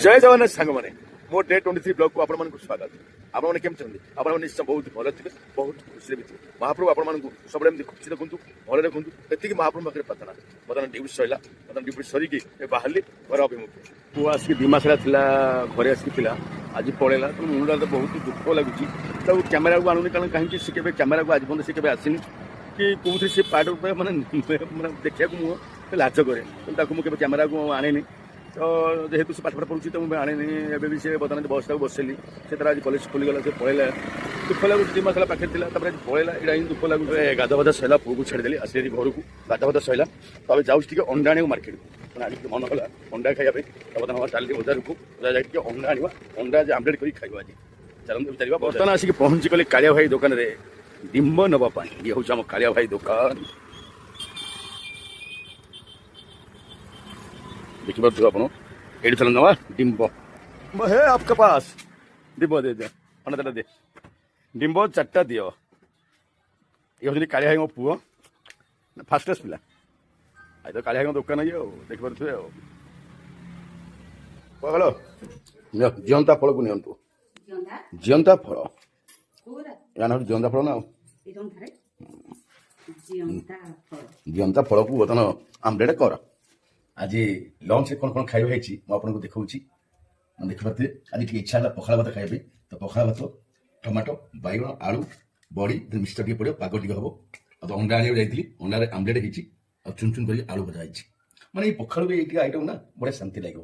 जय जगन्नाथ सांग मैंने मो डे 23 ब्लॉग को आपण स्वागत आपण केमती आपण निश्चय बहुत भल थे बहुत खुशी भी थे महाप्रभु आपण सब खुशी देखु भल देखु ये महाप्रभु पाखे प्रार्थना बर्तमान ड्यूटी सरला बर्तमान ड्यूटी सरिकी बाहर घर अभिमुखे पु आसिक 2 मास घरे आसिक आज पड़ेगा तो मुंडा तो बहुत दुख लगुच तो कैमेरा को आणुनी कारण कहीं सी कैमेरा को आज पर्यटन सी आसनी कि कौन सी पार्ट मैंने देखा मुझे लाज कै मुझे कैमेरा को आने तो जेहेतु से पाठपाठ पढ़ुची तो मुझे आने एवं से बर्तमान बस बसली से आज कलेज खोलीगला से पड़ेगा दुख लगुच 2 मास पाखे थी आज पड़ेगा यहाँ ही दुख लगुच गाधुआधा सरला पुआ को छेदेली आसली घर को गाधुआधा सरला तो आम जाऊँ अंडा आने मार्केट को आज मन कला अंडा खाइबा तो बर्तमान चलिए बजार को अंडा आना अंडा आमलेट कर खाइबा आज चलते चलिए बर्तमान आसिक पहुँची गली कालिया भाई दुकान में डिम्ब नवापाई ये हूँ आम कालिया भाई दुकान देखिए आप चल नवा डिम्ब है आपके पास डिम्ब दे दे अंडा दे डिम्ब 4टा दियो ये हूँ कालिया भाई मो पुओ फास्ट क्लास पिला आज तो कालिया भाई दुकान ये देखिए हेलो जीवंता फल को नियंतु जीवंता फल या ना जीवंता फल ना जीवंता फल को बर्तमान आमलेट कर आज लंच कौन कौन खाଇବା ହେଇଛି ମୁଁ ଆପଣଙ୍କୁ ଦେଖାଉଛି ଦେଖିପାରୁଥିବେ ଆଜି ଟିକେ ଇଚ୍ଛା ହେଲା ପଖାଳ ଭାତ ଖାଇବା ପାଇଁ ତ ପଖାଳ ଭାତ ଟମାଟୋ ବାଇଗଣ ଆଳୁ ବଡ଼ି ମିକ୍ସଚର ଟିକେ ପଡ଼ିବ ପାଗ ଟିକେ ହବ ଆଉ ଅଣ୍ଡା ଆଣିବାକୁ ଯାଇଥିଲି ଅଣ୍ଡାରେ ଆମଲେଟ୍ ହେଇଛି ଆଉ ଚୁନ ଚୁନ କରି ଆଳୁ ଭଜା ହେଇଛି ମାନେ ଏଇ ପଖାଳକୁ ଏଇଠି ଆଇଟମ୍ ନା ବଢ଼ିଆ ଶାନ୍ତି ଲାଗିବ